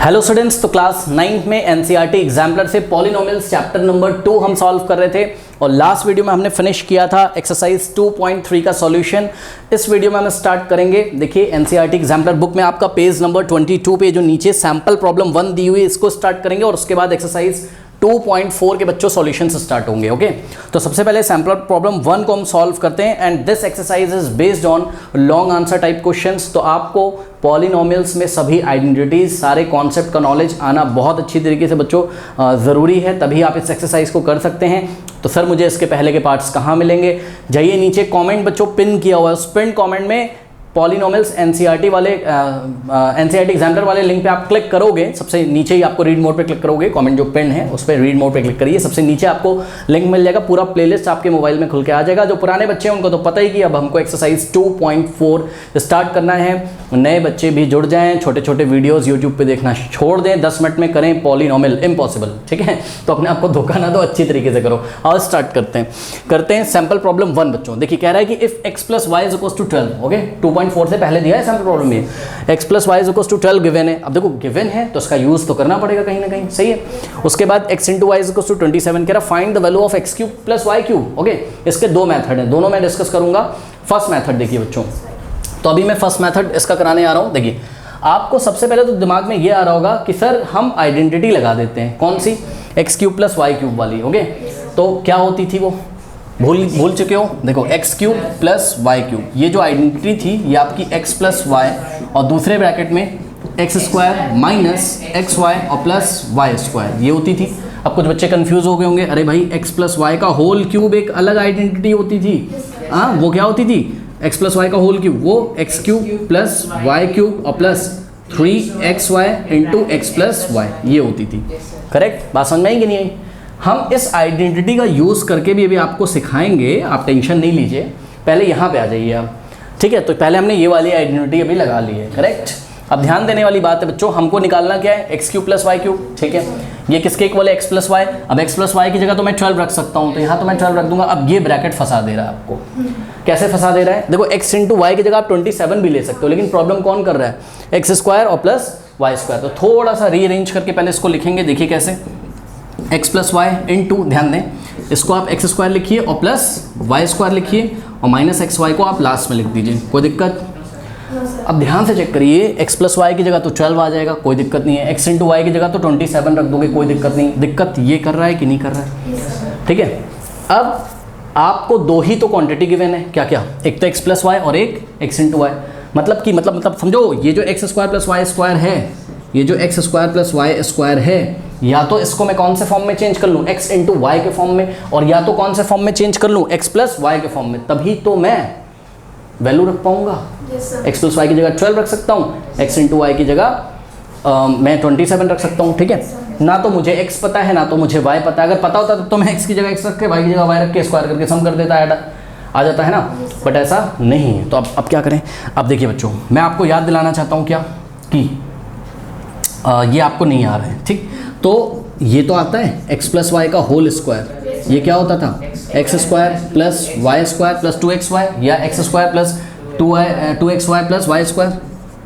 Hello students, तो class 9 में NCERT exemplar से पॉलिनोमियल्स चैप्टर नंबर 2 हम सॉल्व कर रहे थे और लास्ट वीडियो में हमने फिनिश किया था एक्सरसाइज 2.3 का सॉल्यूशन। इस वीडियो में हम स्टार्ट करेंगे। देखिए एनसीईआरटी एग्जाम्पलर बुक में आपका पेज नंबर 22 पे जो नीचे सैम्पल प्रॉब्लम 1 दी हुई है इसको स्टार्ट करेंगे और उसके बाद एक्सरसाइज 2.4 के बच्चों सॉल्यूशंस स्टार्ट होंगे। ओके, तो सबसे पहले सैम्पल प्रॉब्लम 1 को हम सॉल्व करते हैं and this exercise is based on long answer type questions. तो आपको पॉलिनोमियल्स में सभी आइडेंटिटीज, सारे कॉन्सेप्ट का नॉलेज आना बहुत अच्छी तरीके से बच्चों ज़रूरी है, तभी आप इस एक्सरसाइज को कर सकते हैं। तो सर मुझे इसके पहले के पार्ट्स कहाँ मिलेंगे? जाइए नीचे कमेंट बच्चों पिन किया हुआ है, उस पिन कमेंट में पॉलिनोमियल्स एनसीईआरटी वाले एनसीईआरटी एग्जाम्पलर वाले लिंक पे आप क्लिक करोगे, सबसे नीचे ही आपको रीड मोड पे क्लिक करोगे, कमेंट जो पिन है उस पर रीड मोड पे क्लिक करिए, सबसे नीचे आपको लिंक मिल जाएगा, पूरा प्लेलिस्ट आपके मोबाइल में खुल के आ जाएगा। जो पुराने बच्चे हैं उनको तो पता ही कि अब हमको एक्सरसाइज 2.4 स्टार्ट करना है। नए बच्चे भी जुड़ जाएँ, छोटे छोटे वीडियोज़ यूट्यूब पर देखना छोड़ दें, 10 मिनट में करें पॉलिनोमियल, इम्पॉसिबल, ठीक है? तो अपने आप को धोखा ना दो, अच्छी तरीके से करो। और स्टार्ट करते हैं सैम्पल प्रॉब्लम 1 बच्चों। देखिए कह रहा है कि इफ x + y = 12, ओके 2.4 से पहले दिया है सैम्पल प्रॉब्लम में, x + y = 12 गिवन है। अब देखो गिवन है तो उसका यूज तो करना पड़ेगा कहीं ना कहीं, सही है। उसके बाद x × y = 27 कह रहा find the value of x³ + y³। Okay, इसके दो मेथड हैं, दोनों मैं डिस्कस करूंगा। फर्स्ट मेथड देखिए बच्चों, तो अभी मैं फर्स्ट मेथड इसका कराने आ रहा हूं। देखिए आपको सबसे पहले तो दिमाग में ये आ रहा होगा कि सर हम आइडेंटिटी लगा देते हैं, कौन सी? x³ + y³ वाली। ओके, तो क्या होती थी वो भूल चुके हो? देखो x³ + y³, ये जो आइडेंटिटी थी ये आपकी x + y और दूसरे ब्रैकेट में x² - xy और +y², ये होती थी। अब कुछ बच्चे कंफ्यूज हो गए होंगे, अरे भाई x + y का होल क्यूब एक अलग आइडेंटिटी होती थी। हाँ, वो क्या होती थी? x + y का होल क्यूब, वो x³ + y³ और +3xy × x + y, ये होती थी। करेक्ट? बात समझ में आई कि नहीं आई? हम इस आइडेंटिटी का यूज़ करके भी अभी आपको सिखाएंगे, आप टेंशन नहीं लीजिए। पहले यहाँ पे आ जाइए आप, ठीक है? तो पहले हमने ये वाली आइडेंटिटी अभी लगा ली है, करेक्ट? अब ध्यान देने वाली बात है बच्चों, हमको निकालना क्या है? x³ + y³, ठीक है? ये किसके इक्वल है? x + y। अब x + y की जगह तो मैं 12 रख सकता हूँ, तो यहाँ तो मैं 12 रख दूंगा। अब ये ब्रैकेट फंसा दे रहा है आपको। कैसे फंसा दे रहा है? देखो x × y की जगह आप 27 भी ले सकते हो, लेकिन प्रॉब्लम कौन कर रहा है? x² और +y²। तो थोड़ा सा रीअरेंज करके पहले इसको लिखेंगे। देखिए कैसे, x + y × ध्यान दें, इसको आप x² लिखिए और +y² लिखिए और -xy को आप लास्ट में लिख दीजिए, कोई दिक्कत? अब ध्यान से चेक करिए, x + y की जगह तो 12 आ जाएगा, कोई दिक्कत नहीं है। x × y की जगह तो 27 रख दोगे, कोई दिक्कत नहीं। दिक्कत ये कर रहा है कि नहीं कर रहा है? ठीक है। अब आपको दो ही तो क्वांटिटी गिवन है, क्या क्या? एक तो x + y और एक x × y। मतलब समझो, ये जो x² + y² है, ये जो x² + y² है, या तो इसको मैं कौन से फॉर्म में चेंज कर लूँ? x × y के फॉर्म में, और या तो कौन से फॉर्म में चेंज कर लूँ? x + y के फॉर्म में, तभी तो मैं वैल्यू रख पाऊंगा। x + y की जगह 12 रख सकता हूँ, x × y की जगह मैं 27 रख सकता हूँ, ठीक है? ना तो मुझे x पता है, ना तो मुझे y पता है। अगर पता होता तो मैं x की जगह x रख के y की जगह y रख के स्क्वायर करके सम कर देता, आ जाता है ना, बट ऐसा नहीं है। तो अब क्या करें? अब देखिए बच्चों, मैं आपको याद दिलाना चाहता हूँ क्या कि ये आपको नहीं आ रहा है, ठीक? तो ये तो आता है x + y का होल स्क्वायर, ये क्या होता था? x² + y² + 2xy या x² + 2xy + y²।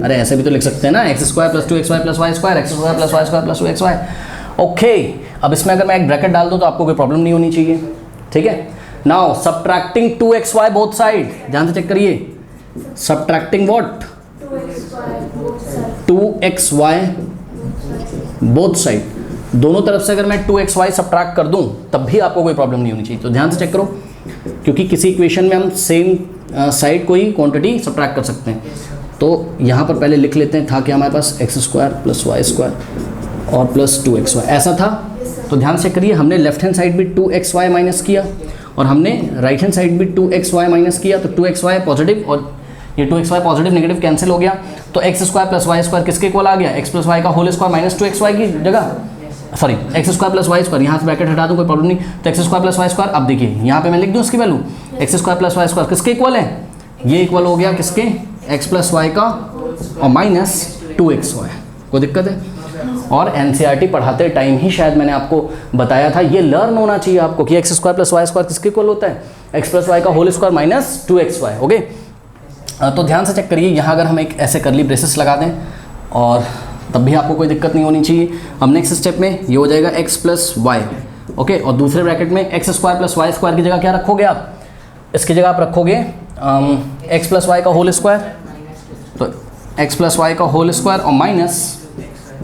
अरे ऐसे भी तो लिख सकते हैं ना, x² + 2xy + y², x² + y² + 2xy। Okay, अब इसमें अगर मैं एक ब्रैकेट डाल दूँ तो आपको कोई प्रॉब्लम नहीं होनी चाहिए, ठीक है? Now subtracting 2xy both side, ध्यान से चेक करिए, subtracting what? 2xy both side, दोनों तरफ से अगर मैं 2xy सब्ट्रैक्ट कर दूं तब भी आपको कोई प्रॉब्लम नहीं होनी चाहिए। तो ध्यान से चेक करो, क्योंकि किसी इक्वेशन में हम सेम साइड को ही क्वांटिटी सब्ट्रैक्ट कर सकते हैं। तो यहाँ पर पहले लिख लेते हैं, था कि हमारे पास x² + y² और +2xy, ऐसा था। तो ध्यान से करिए, हमने लेफ्ट हैंड साइड भी 2xy माइनस किया और हमने राइट हैंड साइड भी 2xy माइनस किया। तो 2xy पॉजिटिव और ये 2xy पॉजिटिव नेगेटिव कैंसिल हो गया, तो x² + y² किसके इक्वल आ गया? x + y का होल स्क्वायर -2xy की जगह, सॉरी x² + y², यहाँ से ब्रैकेट हटा दूँ कोई प्रॉब्लम नहीं। तो x² + y², अब देखिए यहाँ पे मैं लिख दूँ इसकी वैल्यू, x² + y² किसके इक्वल है? ये इक्वल हो गया किसके? x + y का और -2xy, कोई दिक्कत है? और एनसीईआरटी पढ़ाते टाइम ही शायद मैंने आपको बताया था, ये लर्न होना चाहिए आपको कि x² + y² किसके इक्वल होता है? x + y का होल स्क्वायर -2xy। ओके, तो ध्यान से चेक करिए, यहाँ अगर हम एक ऐसे करली ब्रेसेस लगा दें और तब भी आपको कोई दिक्कत नहीं होनी चाहिए। अब नेक्स्ट स्टेप में ये हो जाएगा x प्लस वाई, ओके, और दूसरे ब्रैकेट में x square plus y square की जगह क्या रखोगे आप? इसकी जगह आप रखोगे एक्स प्लस वाई का होल स्क्वायर, तो एक्स प्लस वाई का होल स्क्वायर और माइनस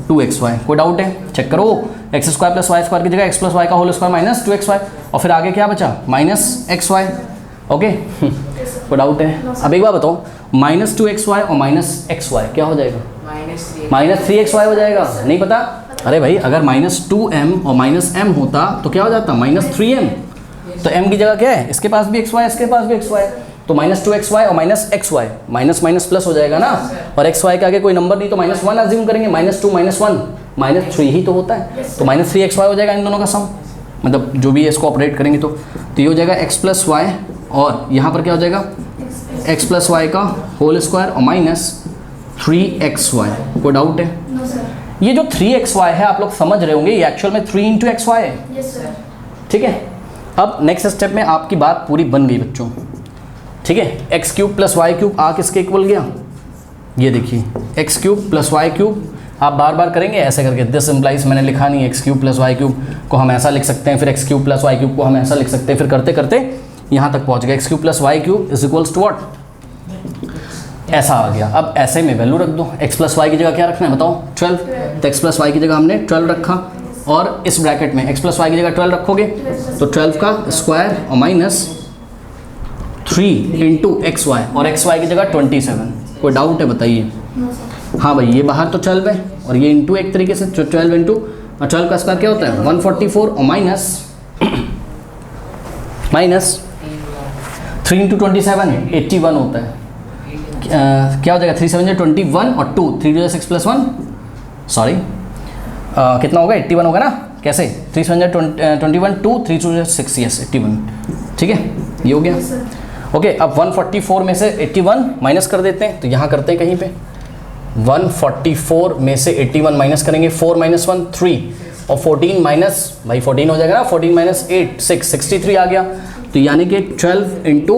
2xy। कोई डाउट है? चेक करो, x square plus y square की जगह एक्स प्लस वाई का होल स्क्वायर माइनस 2xy, और फिर आगे क्या बचा? Minus xy, okay. कोई डाउट है? अब एक बार बताओ, माइनस 2xy और माइनस xy क्या हो जाएगा? माइनस 3xy हो जाएगा। नहीं पता? अरे भाई, अगर माइनस 2m और माइनस m होता तो क्या हो जाता? Minus 3m। तो m की जगह क्या है? इसके पास भी xy, इसके पास भी xy, तो माइनस 2xy और minus xy, minus minus plus हो जाएगा ना, और xy के आगे कोई नंबर नहीं तो माइनस 1 अज्यूम करेंगे, माइनस 2 माइनस 1 माइनस 3 ही तो होता है, तो माइनस 3xy हो जाएगा इन दोनों का सम, मतलब जो भी इसको ऑपरेट करेंगे तो ये हो जाएगा x प्लस वाई, और यहाँ पर क्या हो जाएगा? x प्लस वाई का होल स्क्वायर और माइनस 3xy। कोई डाउट है? ये जो 3xy है आप लोग समझ रहे होंगे, ये एक्चुअल में 3 इंटू xy है, ठीक है। अब नेक्स्ट स्टेप में आपकी बात पूरी बन गई बच्चों, ठीक है। X cube plus y cube आ किसके इक्वल गया? ये देखिए, x cube plus y cube, आप बार बार करेंगे ऐसे करके, दिस इम्प्लाइज, मैंने लिखा नहीं, x cube plus y cube को हम ऐसा लिख सकते हैं, फिर x cube plus y cube को हम ऐसा लिख सकते हैं, फिर करते करते यहाँ तक पहुँच गए, x cube plus y cube is equals to what? ऐसा आ गया। अब ऐसे में वैल्यू रख दो, एक्स प्लस वाई की जगह क्या रखना है बताओ? 12। तो एक्स प्लस वाई की जगह हमने 12 रखा, और इस ब्रैकेट में एक्स प्लस वाई की जगह 12 रखोगे तो 12 का स्क्वायर और माइनस 3 इंटू एक्स वाई, और एक्स वाई की जगह 27। कोई डाउट है बताइए? हाँ भाई, ये बाहर तो 12 है और ये इंटू एक तरीके से 12 इंटू, और 12 का स्क्वायर क्या होता है? 144, और माइनस 3 इंटू 27 81 होता है। क्या हो जाएगा? 3 7 21 और 2 3 2 6 प्लस 1, सॉरी कितना होगा? 81 होगा ना? कैसे? 3 7 21 2 3 2 6, यस 81, ठीक है, ये हो गया, ओके। अब 144 में से 81 माइनस कर देते हैं, तो यहाँ करते हैं कहीं पे 144 में से 81 माइनस करेंगे, 4 माइनस 1 3, और 14 माइनस, भाई 14 हो जाएगा ना, 14 माइनस 8 6, 63 आ गया। तो यानी कि 12 इंटू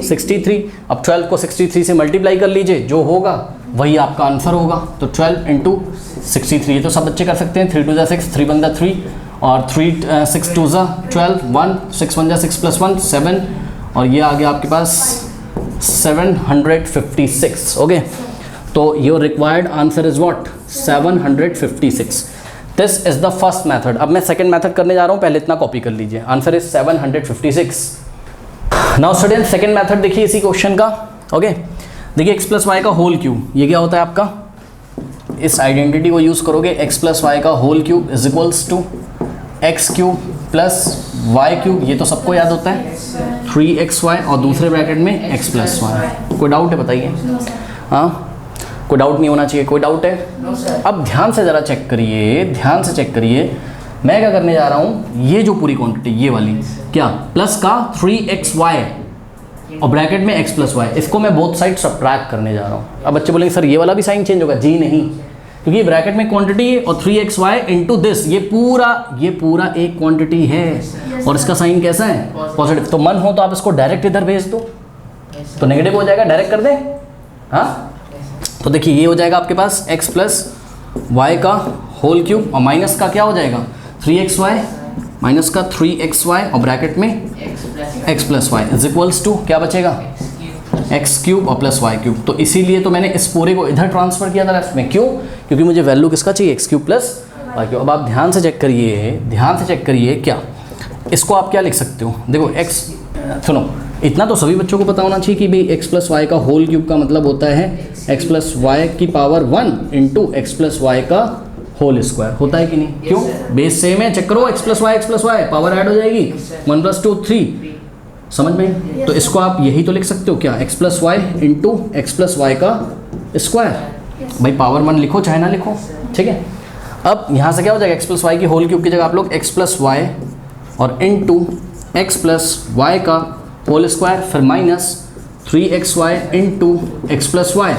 63, अब 12 को 63 से मल्टीप्लाई कर लीजिए, जो होगा वही आपका आंसर होगा। तो 12 इंटू 63, ये तो सब बच्चे कर सकते हैं, 3 2 6, 3 1 3, और 3 6 2 12, 1 6 1 6 प्लस 1 7, और ये आ गया आपके पास 756, ओके। तो your required answer is what? 756। This is the first method. अब मैं सेकंड मेथड करने जा रहा हूँ, पहले इतना कॉपी कर लीजिए। Answer is 756। Now student, second method देखिए इसी क्वेश्चन का, ओके। देखिए एक्स प्लस वाई का होल क्यूब, ये क्या होता है आपका? इस आइडेंटिटी को यूज़ करोगे, एक्स प्लस वाई का whole cube is equals to x cube plus y cube, ये तो सबको याद होता है, 3xy, और दूसरे ब्रैकेट में x प्लस वाई। कोई डाउट है बताइए? हाँ, कोई डाउट नहीं होना चाहिए। कोई डाउट है? अब ध्यान से ज़रा चेक करिए, ध्यान से चेक करिए, मैं क्या करने जा रहा हूँ, ये जो पूरी क्वांटिटी ये वाली क्या, प्लस का 3xy और ब्रैकेट में x प्लस वाई, इसको मैं बोथ साइड सब्ट्रैक्ट करने जा रहा हूँ। अब बच्चे बोलेंगे सर ये वाला भी साइन चेंज होगा? जी नहीं, क्योंकि ब्रैकेट में क्वांटिटी है और 3xy इंटू दिस, ये पूरा एक क्वांटिटी है, और इसका साइन कैसा है? पॉजिटिव। तो मन हो तो आप इसको डायरेक्ट इधर भेज दो, तो नेगेटिव हो जाएगा, डायरेक्ट कर दें। हाँ, तो देखिए ये हो जाएगा आपके पास x प्लस वाई का होल क्यूब, और माइनस का क्या हो जाएगा? 3xy, माइनस का 3xy, और ब्रैकेट में x plus y is equals to क्या बचेगा? एक्स क्यूब और प्लस वाई क्यूब। तो इसीलिए तो मैंने इस पूरे को इधर ट्रांसफर किया था लेफ्ट में। क्यों? क्योंकि मुझे वैल्यू किसका चाहिए? X cube plus y cube. अब आप ध्यान से चेक करिए, ध्यान से चेक करिए, क्या इसको आप क्या लिख सकते हो? देखो एक्स, सुनो, इतना तो सभी बच्चों को पता होना चाहिए कि भाई एक्स प्लस वाई का होल क्यूब का मतलब होता है एक्स प्लस वाई की power 1 into x plus y का होल स्क्वायर। होता है कि नहीं? क्यों? बेस सेम है, चेक करो, x plus y power add हो जाएगी, 1 + 2 3, समझ में? तो इसको आप यही तो लिख सकते हो क्या? X plus y into x plus y का स्क्वायर। भाई पावर 1 लिखो चाहे ना लिखो, ठीक है। अब यहाँ से क्या हो जाएगा? एक्स प्लस वाई की होल क्यूब की जगह आप लोग एक्स प्लस वाई और इंटू एक्स प्लस वाई का होल स्क्वायर, फिर minus 3xy into x plus y.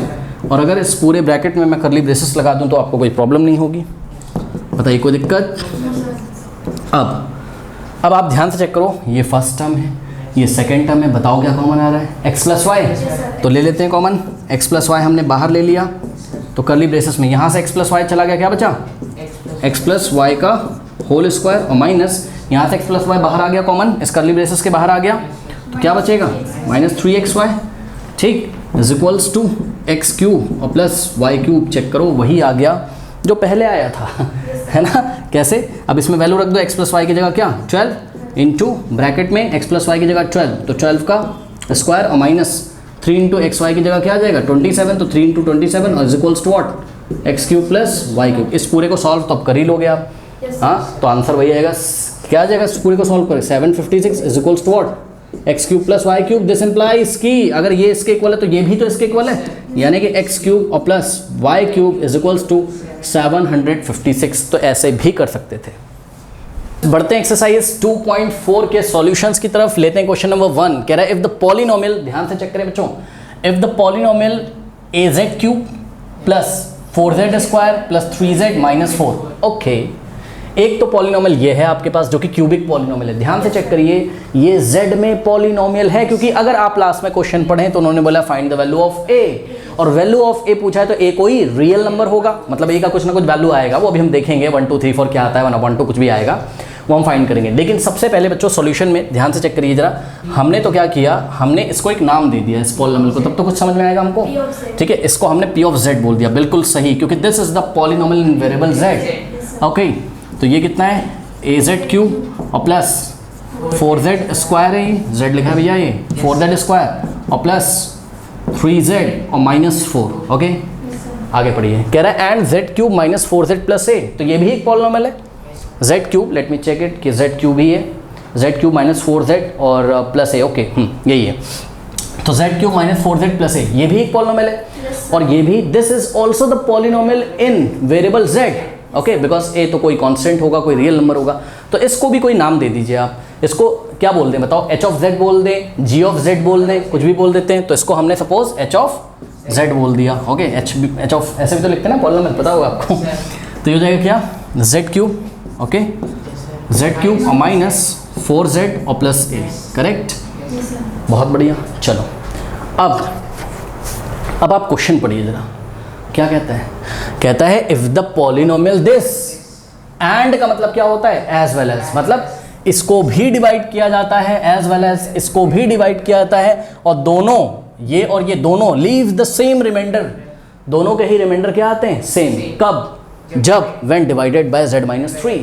और अगर इस पूरे ब्रैकेट में मैं करली ब्रेसेस लगा दूं तो आपको कोई प्रॉब्लम नहीं होगी, बताइए कोई दिक्कत? अब आप ध्यान से चेक करो, ये फर्स्ट टर्म है, ये सेकेंड टर्म है, बताओ क्या कॉमन आ रहा है? एक्स प्लस वाई, तो ले लेते हैं कॉमन। एक्स प्लस वाई हमने बाहर ले लिया, तो कर्ली ब्रेसेस में यहाँ से x प्लस वाई चला गया, क्या बचा x प्लस वाई का होल स्क्वायर और माइनस यहाँ से x प्लस वाई बाहर आ गया कॉमन, इस कर्ली ब्रेसेस के बाहर आ गया, तो क्या बचेगा माइनस 3xy, ठीक, is equals to x cube और प्लस वाई क्यूब। चेक करो वही आ गया जो पहले आया था है ना। कैसे, अब इसमें वैल्यू रख दो, x प्लस वाई की जगह क्या 12 इंटू ब्रैकेट में x प्लस वाई की जगह 12, तो 12 का स्क्वायर और माइनस 3 इंटू एक्स वाई की जगह क्या आ जाएगा 27, तो 3 इंटू 27 और is equals to what x cube plus y cube. इस पूरे को सॉल्व तो अब कर ही लोगे आप, हाँ, तो आंसर वही आएगा, क्या आ जाएगा इस पूरे को सॉल्व करें 756 is equals to what x cube plus y cube. This implies कि अगर ये इसके इक्वल है तो ये भी तो इसके इक्वल है, यानी कि एक्स क्यूब और plus y cube is equals to 756। तो ऐसे भी कर सकते थे। बढ़ते हैं एक्सरसाइज 2.4 के सॉल्यूशंस की तरफ, लेते हैं क्वेश्चन नंबर 1। कह रहा है इफ द पॉलिनोमियल, ध्यान से चेक करें बच्चों, if the polynomial az cube plus 4z square plus 3z minus 4, okay, एक तो पॉलिनोमियल ये है आपके पास जो कि क्यूबिक पॉलिनोमियल है। ध्यान से चेक करिए ये z में पॉलिनोमियल है, क्योंकि अगर आप लास्ट में क्वेश्चन पढ़ें तो उन्होंने बोला find the value of a, और वैल्यू ऑफ a पूछा है तो a कोई रियल नंबर होगा, मतलब a का कुछ ना कुछ वैल्यू आएगा, वो अभी हम देखेंगे 1 2 3 4 क्या आता है, 1 2 कुछ भी आएगा, वो हम फाइंड करेंगे। लेकिन सबसे पहले बच्चों सॉल्यूशन में ध्यान से चेक करिए जरा, हमने तो क्या किया, हमने इसको एक नाम दे दिया इस पॉलिनोमियल को, तब तो कुछ समझ में आएगा हमको, ठीक है, इसको हमने p ऑफ z बोल दिया, बिल्कुल सही, क्योंकि this is the polynomial in variable z, okay. तो ये कितना है az क्यूब और प्लस 4z स्क्वायर है, ये z लिखा है भैया, ये 4z स्क्वायर और प्लस 3z और माइनस 4, ओके। आगे पढ़िए, कह रहा है and z cube minus 4z plus a, तो ये भी एक पॉलिनोमियल है z cube, let me check it कि z क्यूब ही है, z क्यूब माइनस 4z और प्लस a, ओके, यही है, तो z cube minus 4z plus a ये भी एक पॉलिनोमियल है, और ये भी this is also the polynomial in variable z, okay, because a तो कोई कांस्टेंट होगा, कोई रियल नंबर होगा, तो इसको भी कोई नाम दे दीजिए आप, इसको क्या बोल दें बताओ, h ऑफ z बोल दें, g ऑफ z बोल दें, कुछ भी बोल देते हैं, तो इसको हमने सपोज h ऑफ z बोल दिया, ओके, h ऑफ ऐसे भी तो लिखते हैं ना पॉलिनोमियल, पता होगा आपको, तो ये हो जाएगा क्या z cube, okay, z cube और माइनस 4z और प्लस a, करेक्ट, बहुत बढ़िया। चलो अब आप क्वेश्चन पढ़िए जरा, क्या कहता है, कहता है if the polynomial this, and का मतलब क्या होता है एज वेल एज, मतलब इसको भी डिवाइड किया जाता है, एज वेल एज इसको भी डिवाइड किया जाता है, और दोनों ये और ये दोनों लीव द सेम रिमाइंडर, दोनों के ही रिमाइंडर क्या आते हैं सेम, कब, जब when divided by z minus 3।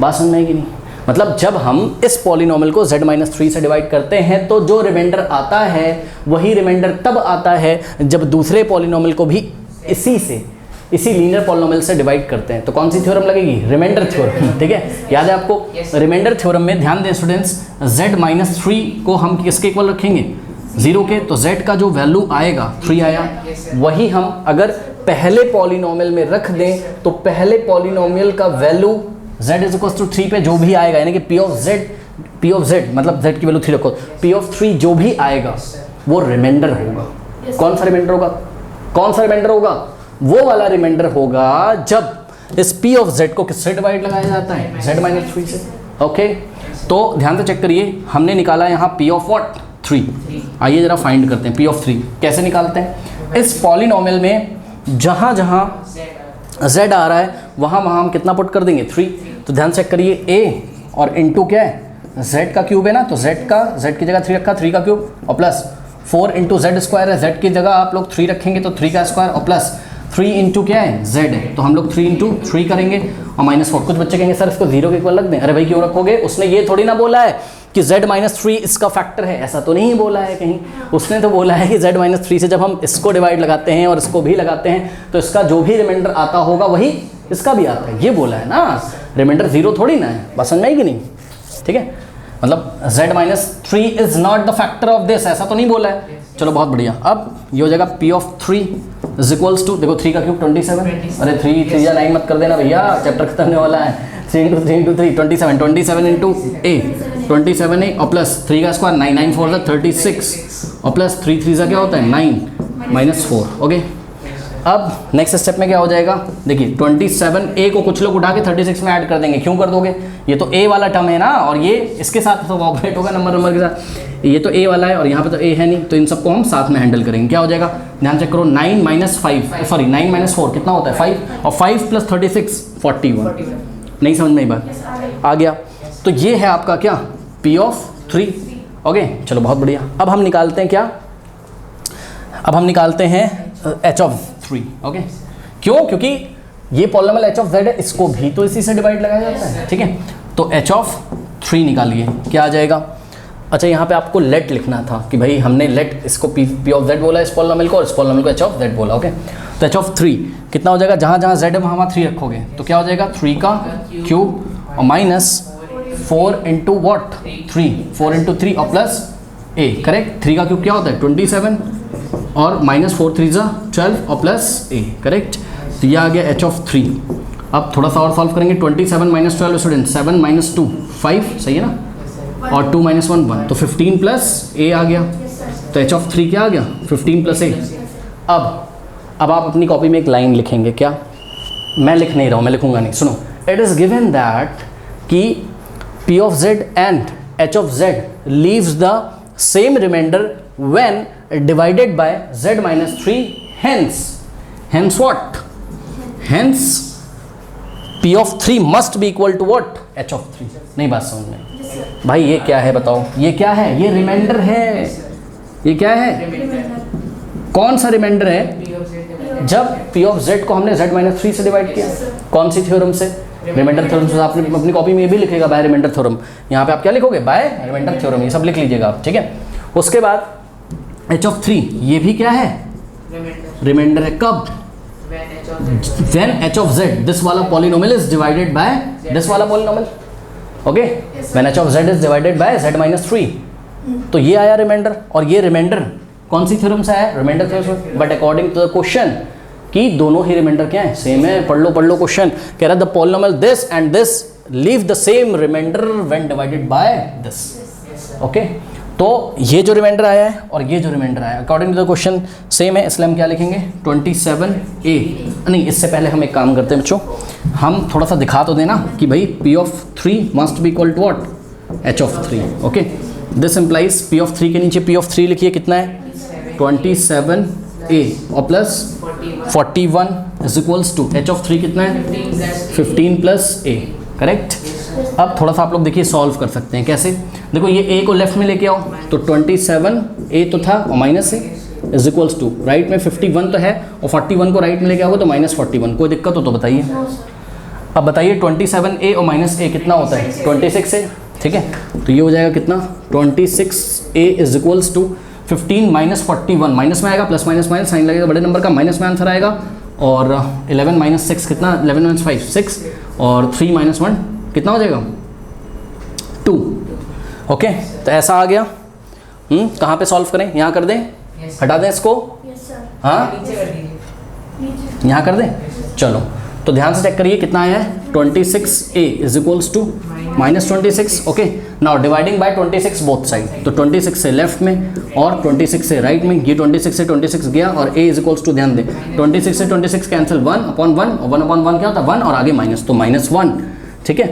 बात समझ में आएगी नहीं, मतलब जब हम इस पॉलिनोमियल को z माइनस 3 से डिवाइड करते हैं तो जो रिमाइंडर आता है वही रिमाइंडर तब आता है जब दूसरे पॉलिनोमियल को भी इसी लीनियर पॉलिनोमियल से डिवाइड करते हैं। तो कौन सी थ्योरम लगेगी, रिमाइंडर थ्योरम, ठीक है, याद है आपको। रिमाइंडर थ्योरम में ध्यान दें स्टूडेंट्स, z माइनस 3 को हम किसके इक्वल रखेंगे 0 के, तो z का जो वैल्यू आएगा 3 आया, वही हम अगर पहले पॉलिनोमियल में रख दें तो पहले पॉलिनोमियल का value z is equal to 3 पे जो भी आएगा, यानी कि p ऑफ z मतलब z की वैल्यू 3 रखो, p ऑफ 3 जो भी आएगा वो रिमाइंडर होगा। कौन सा रिमाइंडर होगा, कौन सा रिमाइंडर होगा, वो वाला रिमाइंडर होगा जब इस p ऑफ z को किससे डिवाइड लगाया जाता है z माइनस 3 से, ओके। तो ध्यान से चेक करिए, हमने निकाला यहाँ p ऑफ व्हाट 3, आइए जरा फाइंड करते हैं p ऑफ 3 कैसे निकालते हैं। इस पॉलिनोमियल में जहाँ जहाँ z आ रहा है वहाँ हम कितना पुट कर देंगे 3, तो ध्यान चेक करिए a और इंटू क्या है z का क्यूब है ना, तो z की जगह 3 रखा, 3 का क्यूब और प्लस 4 इंटू z स्क्वायर है, z की जगह आप लोग 3 रखेंगे तो 3 का स्क्वायर और प्लस 3 इंटू क्या है z है, तो हम लोग 3 इंटू 3 करेंगे और माइनस 4। कुछ बच्चे कहेंगे सर इसको 0 के इक्वल रख दें, अरे भाई क्यों रखोगे, उसने ये थोड़ी ना बोला है कि z माइनस 3 इसका फैक्टर है, ऐसा तो नहीं बोला है कहीं, उसने तो बोला है कि z माइनस 3 से जब हम इसको डिवाइड लगाते हैं और इसको भी लगाते हैं तो इसका जो भी रिमाइंडर आता होगा वही इसका भी आता है, ये बोला है ना, रिमाइंडर 0 थोड़ी ना है, बस समझ में आएगी नहीं, ठीक है, मतलब z minus 3 is not the factor of this, ऐसा तो नहीं बोला है। चलो बहुत बढ़िया, अब ये हो जाएगा p of 3 is equals to, देखो 3 का क्यूब 27, अरे 3 या 9 मत कर देना भैया, चैप्टर खत्म होने वाला है, 3 इंटू 3 27 इंटू a 27 और प्लस 3 का स्क्वायर 9 9 4 36 और प्लस 3 3 क्या होता है 9 माइनस 4, ओके। अब नेक्स्ट स्टेप में क्या हो जाएगा, देखिए 27 ए को कुछ लोग उठा के 36 में ऐड कर देंगे। क्यों कर दोगे, ये तो ए वाला टर्म है ना, और ये इसके साथ तो ऑपरेट होगा नंबर के साथ। ये तो ए वाला है और यहाँ पे तो ए है नहीं, तो इन सबको हम साथ में हैंडल करेंगे। क्या हो जाएगा, ध्यान चेक करो, 9 - 5 सॉरी 9 - 4 कितना होता है 5, और 5 + 36 41। नहीं समझ में आई बात, आ गया। तो ये है आपका क्या, P of 3। ओके चलो बहुत बढ़िया। अब हम निकालते हैं क्या, अब हम निकालते हैं H of 3। ओके क्यों, क्योंकि ये पॉलिनॉमियल H of Z है, इसको भी तो इसी से डिवाइड लगाया जाता है, ठीक है। तो H of 3 निकालिए, क्या आ जाएगा। अच्छा यहाँ पे आपको लेट लिखना था कि भाई हमने लेट इसको P of Z बोला इस पॉलिनॉमियल को, और इस पॉलिनॉमियल को H of Z बोला। ओके तो H of 3 कितना हो जाएगा, जहाँ जहाँ Z है वहाँ 3 रखोगे तो क्या हो जाएगा 3 का क्यूब और माइनस 4 × what 3, 4 × 3 और प्लस a, करेक्ट। 3 का क्यूब क्या होता है 27 और माइनस 4 × 3 = 12 और प्लस a, करेक्ट। तो ये आ गया H of 3। अब थोड़ा सा और सॉल्व करेंगे, 27 - 12 स्टूडेंट 7 - 2 5, सही है ना, और 2 - 1 1, तो 15 प्लस a आ गया। तो H of 3 क्या आ गया 15 + a। अब आप अपनी कॉपी में एक लाइन लिखेंगे, क्या, मैं लिख नहीं रहा हूँ, मैं लिखूंगा नहीं, सुनो। इट इज़ गिवन दैट कि P of Z and H of Z leaves the same remainder when divided by Z - 3, hence what, hence P of 3 must be equal to what, H of 3। नहीं बात समझ में भाई, ये क्या है बताओ, ये क्या है, ये रिमाइंडर है। ये क्या है, कौन सा रिमाइंडर है, जब P of Z को हमने Z - 3 से डिवाइड किया, कौन सी थ्योरम से, रिमाइंडर थ्योरम से। आपने अपनी कॉपी में ये भी लिखेगा बाय रिमाइंडर थ्योरम, यहाँ पे आप क्या लिखोगे, बाय रिमाइंडर थ्योरम, ये सब लिख लीजिएगा आप, ठीक है। उसके बाद H of 3 ये भी क्या है, रिमाइंडर है। कब, when H of Z, this वाला polynomial is divided by this वाला polynomial. Okay when H of Z is divided by Z - 3, तो ये आया रिमाइंडर। और ये रिमाइंडर कौन सी थ्योरम से आया, रिमाइंडर थ्योरम से। But according to the question कि दोनों ही रिमाइंडर क्या है, सेम है। पढ़ लो क्वेश्चन, कह रहा है the polynomial this and this leave the same remainder when divided by this. Okay तो ये जो रिमाइंडर आया है और ये जो रिमाइंडर आया है according to the question same है, इसलिए हम क्या लिखेंगे 27a। नहीं, इससे पहले हम एक काम करते हैं बच्चों, हम थोड़ा सा दिखा तो देना कि भाई P of 3 must be equal to what, H of 3। Okay this implies P of 3 के नीचे P of 3 लिखिए, कितना है 27a और plus 41 is equals to H of 3 कितना है 15 + a, करेक्ट। अब थोड़ा सा आप लोग देखिए सॉल्व कर सकते हैं, कैसे, देखो ये a को लेफ्ट में लेके आओ, तो 27a तो था और minus a is equals to, right में 51 तो है और 41 को राइट में लेके आओगे तो -41। कोई दिक्कत हो तो बताइए। अब बताइए 27a और -a कितना होता है 26a, ठीक है। तो ये हो जाएगा कितना 26a is equals to 15 - 41, minus में आएगा, प्लस माइनस माइनस साइन लगेगा बड़े नंबर का, माइनस में आंसर आएगा। और 11 - 6 कितना, 11 - 5 6, और 3 - 1 कितना हो जाएगा 2। ओके तो ऐसा आ गया। कहाँ पे सॉल्व करें, यहाँ कर दें, हटा दें इसको, हाँ यहाँ कर दें, चलो। तो ध्यान से चेक करिए कितना आया है 26a is equals to -26। Okay now dividing by 26 both side, तो 26 से लेफ्ट में और 26 से राइट में, ये 26 से 26 गया और a इज इक्वल्स टू, ध्यान दें 26 से 26 कैंसिल, 1/1 और 1/1 क्या होता है 1 और आगे माइनस, तो -1, ठीक है।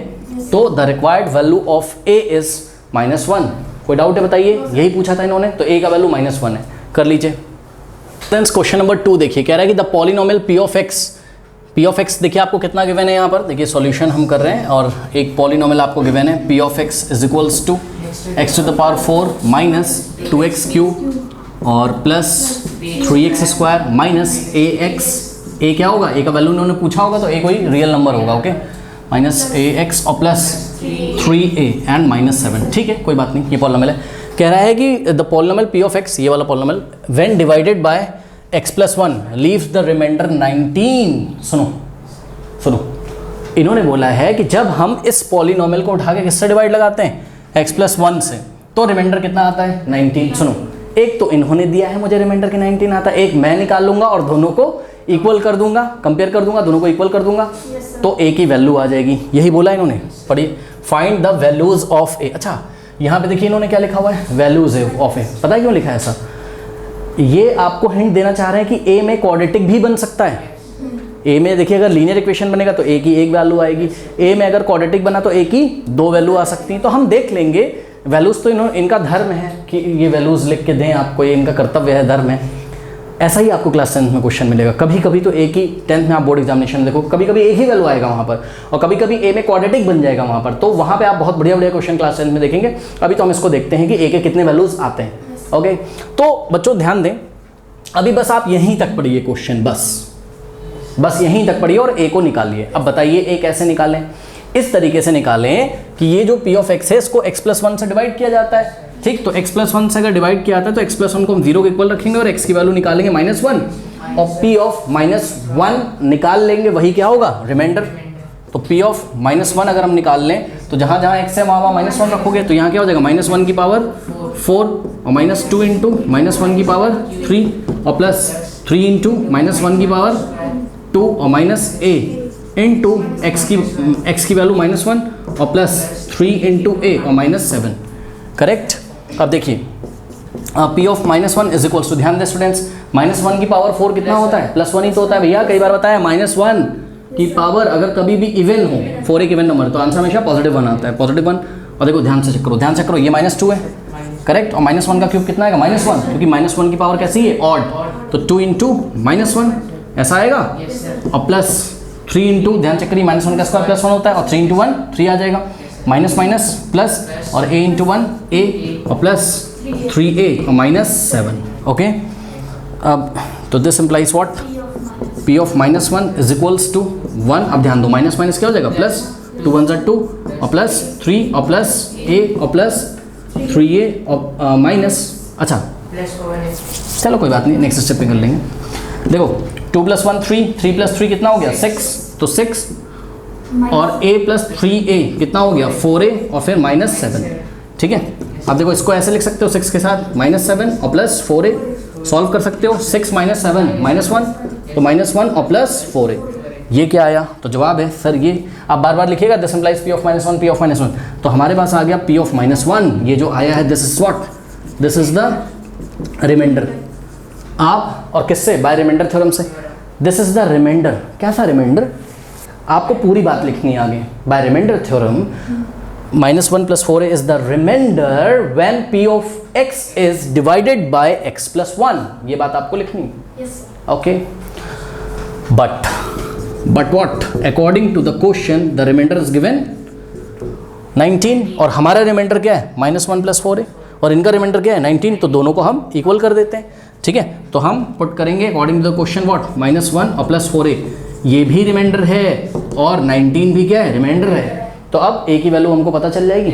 तो the required value of a is -1। कोई डाउट है बताइए, यही पूछा था इन्होंने, तो a का वैल्यू -1 है, कर लीजिए। फ्रेंड्स क्वेश्चन नंबर 2 देखिए, कह रहा है कि the polynomial P of x देखिए आपको कितना गिवन है यहाँ पर, देखिए सॉल्यूशन हम कर रहे हैं और एक पॉलिनोमियल आपको गिवन है P of x is equals to x⁴ minus 2x³ और plus 3x² minus ax। a क्या होगा, a का वैल्यू उन्होंने पूछा होगा तो a कोई रियल नंबर होगा, ओके, माइनस ax और प्लस 3a एंड -7, ठीक है कोई बात नहीं, ये पॉलिनोमियल है। कह रहा है कि the polynomial P of x, ये वाला polynomial, when divided by x+1 leaves the remainder 19। सुनो इन्होंने बोला है कि जब हम इस पॉलिनोमियल को उठा के किससे डिवाइड लगाते हैं x+1 से, तो रिमाइंडर कितना आता है 19। सुनो, एक तो इन्होंने दिया है मुझे रिमाइंडर के 19 आता है, एक मैं निकाल लूंगा और दोनों को इक्वल कर दूंगा, कंपेयर कर दूंगा, दोनों को इक्वल कर दूंगा, तो a की वैल्यू आ जाएगी, यही बोला इन्होंने। पढ़िए, find the values of a। अच्छा यहाँ पे देखिए इन्होंने क्या लिखा हुआ है, वैल्यूज ऑफ a। पता है क्यों लिखा है ऐसा, ये आपको हिंट देना चाह रहे हैं कि ए में क्वाड्रेटिक भी बन सकता है। ए में देखिए अगर लीनियर इक्वेशन बनेगा तो ए की एक वैल्यू आएगी, ए में अगर क्वाड्रेटिक बना तो ए की दो वैल्यू आ सकती हैं। तो हम देख लेंगे, वैल्यूज़ तो इनका धर्म है कि ये वैल्यूज़ लिख के दें आपको, ये इनका कर्तव्य है, धर्म है। ऐसा ही आपको क्लास 10th में क्वेश्चन मिलेगा। कभी कभी तो ए की 10th में आप बोर्ड एग्जामिनेशन देखो, कभी कभी एक ही वैल्यू आएगा वहाँ पर, और कभी कभी ए में क्वाड्रेटिक बन जाएगा वहाँ पर। तो वहाँ पे आप बहुत बढ़िया बढ़िया क्वेश्चन क्लास 10th में देखेंगे। अभी तो हम इसको देखते हैं कि ए के कितने वैल्यूज़ आते हैं। ओके, तो बच्चों ध्यान दें, अभी बस आप यहीं तक पढ़िए क्वेश्चन, बस यहीं तक पढ़िए और ए को निकालिए। अब बताइए ए कैसे निकालें? इस तरीके से निकालें कि ये जो p ऑफ x है इसको x+1 से डिवाइड किया जाता है, ठीक। तो x+1 से अगर डिवाइड किया जाता है तो x+1 को हम 0 के इक्वल रखेंगे और x की वैल्यू निकालेंगे -1 और p ऑफ -1 निकाल लेंगे, वही क्या होगा? रिमाइंडर। तो p ऑफ -1 अगर हम निकाल लें तो जहाँ जहाँ x है वहाँ -1 रखोगे तो यहाँ क्या हो जाएगा? -1 की पावर 4 और -2 इंटू -1 की पावर 3 और +3 इंटू -1 की पावर 2 और -a इंटू x की वैल्यू -1 और +3 इंटू a और -7, करेक्ट। अब देखिए p of -1 is equals to, ध्यान दें स्टूडेंट्स, -1 की पावर 4 कितना होता है? +1 ही तो होता है भैया, कई बार बताया। -1 की पावर अगर कभी भी इवन हो, 4 एक इवन नंबर, तो आंसर हमेशा +1 आता है, +1। और देखो ध्यान से चेक करो, ये -2 है, करेक्ट। और -1 का क्यूब कितना आएगा? -1, क्योंकि -1 की पावर कैसी है? ऑड, तो 2 इंटू -1 ऐसा आएगा और +3 इंटू, ध्यान चेक करिए, -1 का स्क्वायर +1 होता है और 3 इंटू 1 3 आ जाएगा, माइनस प्लस और a इंटू 1 a और +3a और -7। ओके, अब तो this implies what? p of -1 is equals to 1। अब ध्यान दो, माइनस क्या हो जाएगा? +2 1 2 और +3 और +a और +3a और माइनस, अच्छा चलो कोई बात नहीं, नेक्स्ट स्टेप पे कर लेंगे। देखो 2 + 1 3, 3 + 3 कितना हो गया? 6, तो 6 और a + 3a कितना हो गया? 4a और फिर -7, ठीक है। अब देखो इसको ऐसे लिख सकते हो 6 के साथ -7 और +4a, सॉल्व कर सकते हो। 6 - 7 -1, तो -1 और +4a, ये क्या आया? तो जवाब है सर ये। आप बार बार लिखिएगा this implies p of -1, p of -1, तो हमारे पास आ गया p ऑफ -1, ये जो आया है this is what? This is the remainder. आप और किससे? बाय रिमाइंडर थ्योरम से। This is the remainder. कैसा रिमाइंडर? आपको पूरी बात लिखनी है आगे। By remainder theorem, -1 + 4a is the remainder when p of x is divided by x + 1। ये बात आपको लिखनी है, okay. But what? According to the question the remainder is given 19 और हमारा रिमाइंडर क्या है? -1 + 4a और इनका रिमाइंडर क्या है? 19, तो दोनों को हम इक्वल कर देते हैं, ठीक है। तो हम पुट करेंगे according to the question what? -1 और +4a, ये भी रिमाइंडर है और 19 भी क्या है? रिमाइंडर है। तो अब a की वैल्यू हमको पता चल जाएगी,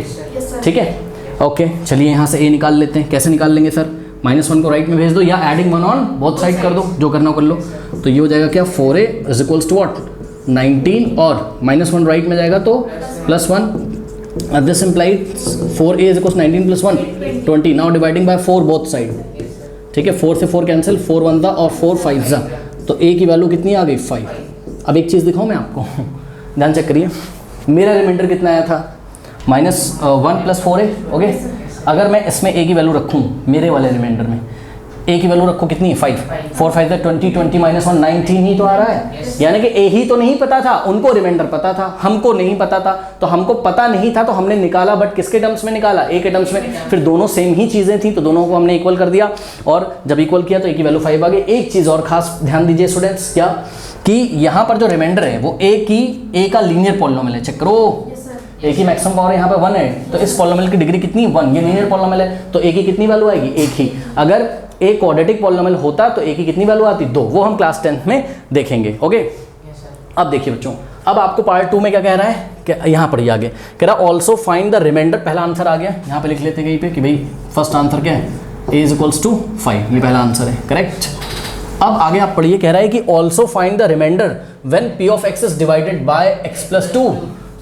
ठीक है। ओके, चलिए यहाँ से a निकाल लेते हैं। कैसे निकाल लेंगे सर? -1 को राइट में भेज दो या एडिंग 1 ऑन बोथ साइड कर दो, जो करना हो कर लो। तो ये हो जाएगा क्या? 4a is equals to what? 19 और -1 राइट में जाएगा तो +1। This implies 4a is equals 19 + 1 20। Now dividing bye 4 both side, ठीक है। 4 से 4 कैंसिल, 4 1 दा और 4 5 जा, तो a की वैल्यू कितनी आ गई? 5। अब एक चीज़ दिखाऊँ मैं आपको, ध्यान चेक करिए। मेरा रिमाइंडर कितना आया था? -1 + 4a, ओके। अगर मैं इसमें a की वैल्यू रखूँ, मेरे वाले रिमाइंडर में a की वैल्यू रखो कितनी? 5, 4 5 20, 20 -1 19 ही तो आ रहा है। यानी कि a ही तो नहीं पता था, उनको रिमाइंडर पता था, हमको नहीं पता था। तो हमको पता नहीं था तो हमने निकाला, बट किसके टर्म्स में निकाला? a के टर्म्स में। फिर दोनों सेम ही चीज़ें थी तो दोनों को हमने इक्वल कर दिया, और जब इक्वल किया तो a की वैल्यू 5 आ गई। एक चीज़ और खास ध्यान दीजिए स्टूडेंट्स, क्या कि यहाँ पर जो रिमाइंडर है वो a का लीनियर पॉलिनोमियल है। चेक करो, a की मैक्सिमम पावर यहाँ पे 1 है, तो इस पॉलिनोमियल की डिग्री कितनी? 1। ये लीनियर पॉलिनोमियल है तो a की कितनी वैल्यू आएगी? 1 ही। अगर a क्वाड्रेटिक पॉलिनोमियल होता तो a की कितनी वैल्यू आती? 2। वो हम क्लास 10th में देखेंगे, ओके। अब देखिए बच्चों, अब आपको पार्ट 2 में क्या कह रहा है? कि यहाँ पर आगे कह रहा है ऑल्सो फाइंड द रिमाइंडर। पहला आंसर आ गया, यहाँ पे लिख लेते हैं कहीं पे कि भाई फर्स्ट आंसर क्या है? a इज इक्वल्स टू 5, ये पहला आंसर है, करेक्ट। अब आगे आप पढ़िए, कह रहा है कि also find the remainder when p of x is divided by x + 2।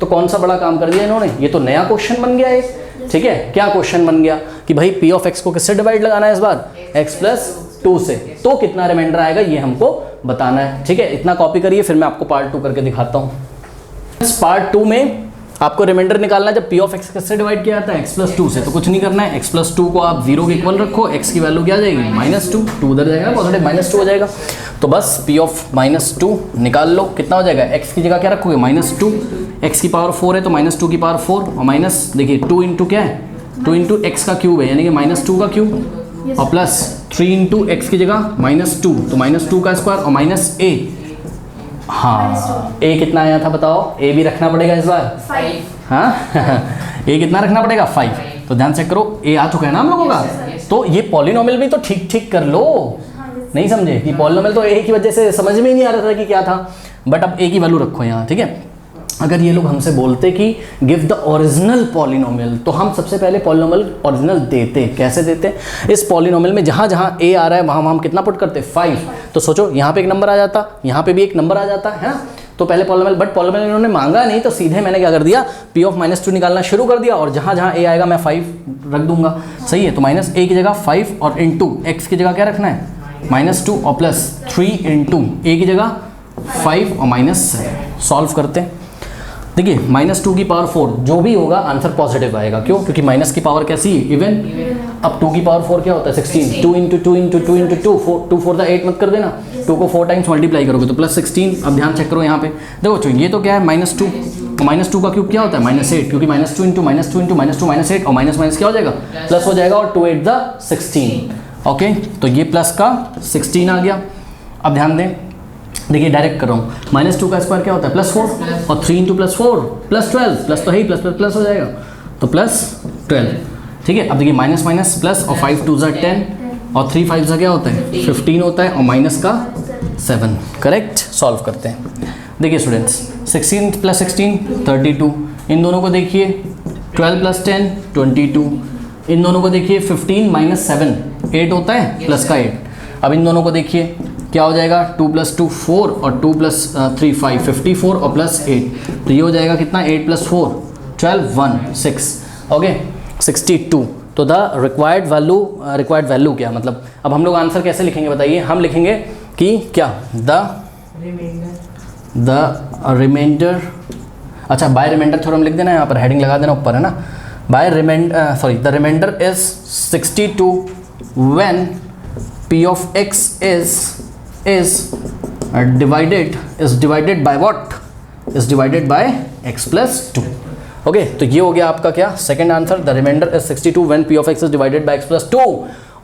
तो कौन सा बड़ा काम कर दिया इन्होंने? ये तो नया क्वेश्चन बन गया एक, ठीक है। क्या क्वेश्चन बन गया कि भाई p ऑफ x को किससे डिवाइड लगाना है इस बार? x + 2 से। तो कितना रिमाइंडर आएगा ये हमको बताना है, ठीक है। इतना कॉपी करिए, फिर मैं आपको पार्ट 2 करके दिखाता हूँ। इस पार्ट 2 में आपको रिमाइंडर निकालना है जब पी ऑफ एक्स किससे डिवाइड किया जाता है x+2 से, तो कुछ नहीं करना है, x+2 को आप 0 के इक्वल रखो, x की वैल्यू क्या आ जाएगी -2 उधर जाएगा पॉजिटिव -2 हो जाएगा। तो बस p ऑफ -2 निकाल लो, कितना हो जाएगा, x की जगह क्या रखोगे -2, x की पावर 4 है तो -2 की पावर 4 और माइनस देखिए 2 इंटू क्या है 2 इंटू एक्स का क्यूब है यानी कि -2 का क्यूब और प्लस 3 इंटू एक्स की जगह -2 तो -2 का स्क्वायर और माइनस a। हाँ a कितना आया था बताओ, a भी रखना पड़ेगा इस बार 5। हाँ a कितना रखना पड़ेगा 5। तो ध्यान चेक करो a आ चुका है ना हम लोगों का। तो ये पॉलिनोमियल भी तो ठीक ठीक कर लो, नहीं समझे कि पॉलिनोमियल तो a की वजह से समझ में ही नहीं आ रहा था कि क्या था, बट अब a की वैल्यू रखो यहाँ, ठीक है। अगर ये लोग हमसे बोलते कि गिव द ओरिजिनल पॉलिनोमियल तो हम सबसे पहले पॉलिनोमियल ओरिजिनल देते। कैसे देते, इस पॉलिनोमियल में जहाँ जहाँ a आ रहा है वहाँ हम कितना पुट करते 5। तो सोचो यहाँ पे एक नंबर आ जाता, यहाँ पे भी एक नंबर आ जाता है ना, तो पहले पॉलिनोमियल, बट पॉलिनोमियल इन्होंने मांगा नहीं तो सीधे मैंने क्या कर दिया p ऑफ -2 निकालना शुरू कर दिया और जहाँ जहाँ a आएगा मैं 5 रख दूंगा, सही है। तो -a की जगह 5 और इंटू x की जगह क्या रखना है -2 और प्लस 3 इंटू a की जगह 5 और -7 सॉल्व करते हैं। देखिए -2 की पावर 4 जो भी होगा आंसर पॉजिटिव आएगा, क्यों, क्योंकि माइनस की पावर कैसी है इवन। अब 2 की पावर 4 क्या होता है 16, 2 इंटू 2 इंटू 2 इंटू 2 2 4 8 मत कर देना, 2 को 4 टाइम्स मल्टीप्लाई करोगे तो +16। अब ध्यान चेक करो यहाँ पे देखो बच्चों ये तो क्या है -2 -2 का क्यूब क्या होता है -8 क्योंकि -2 इंटू -2 इंटू -2 -8 और माइनस क्या हो जाएगा प्लस हो जाएगा और 2 8 द 16। ओके तो ये प्लस का 16 आ गया। अब ध्यान दें देखिए डायरेक्ट कर रहा हूँ, -2 का स्क्वायर क्या होता है +4 और 3 इंटू +4 +12 प्लस तो है ही प्लस प्लस प्लस हो जाएगा तो +12, ठीक है। अब देखिए माइनस माइनस प्लस और 5 2 ज़ा 10 और 3 5 ज़ा क्या होता है 15 होता है और माइनस का 7, करेक्ट। सॉल्व करते हैं, देखिए स्टूडेंट्स 16 + 16 32, इन दोनों को देखिए 12 + 10 22, इन दोनों को देखिए 15 - 7 8 होता है प्लस का 8। अब इन दोनों को देखिए क्या हो जाएगा 2 + 2 4 और 2 + 3 5 54 और प्लस 8 तो ये हो जाएगा कितना 8 + 4 12 1 6 ओके 62। तो द रिक्वायर्ड वैल्यू क्या मतलब, अब हम लोग आंसर कैसे लिखेंगे बताइए, हम लिखेंगे कि क्या द रिमाइंडर, अच्छा बाय रिमाइंडर थ्योरम लिख देना, यहाँ पर हेडिंग लगा देना ऊपर है ना, by the remainder is 62 when p of x is divided by what, is divided by x + 2। Okay तो ये हो गया आपका क्या second answer, the remainder is 62 when p of x is divided by x + 2।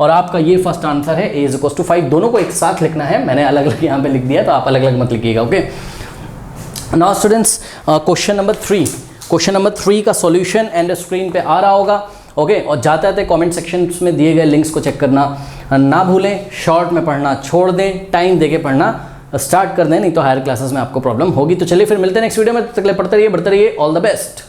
और आपका ये फर्स्ट आंसर है a = 5। दोनों को एक साथ लिखना है, मैंने अलग अलग यहाँ पे लिख दिया तो आप अलग अलग मत लिखिएगा। Okay now students question number 3 का सॉल्यूशन एंड स्क्रीन पे आ रहा होगा। ओके और जाते जाते कमेंट सेक्शन में दिए गए लिंक्स को चेक करना ना भूलें, शॉर्ट में पढ़ना छोड़ दें, टाइम देके पढ़ना स्टार्ट कर दें, नहीं तो हायर क्लासेस में आपको प्रॉब्लम होगी। तो चलिए फिर मिलते हैं नेक्स्ट वीडियो में, तब तक के लिए पढ़ते रहिए बढ़ते रहिए, ऑल द बेस्ट।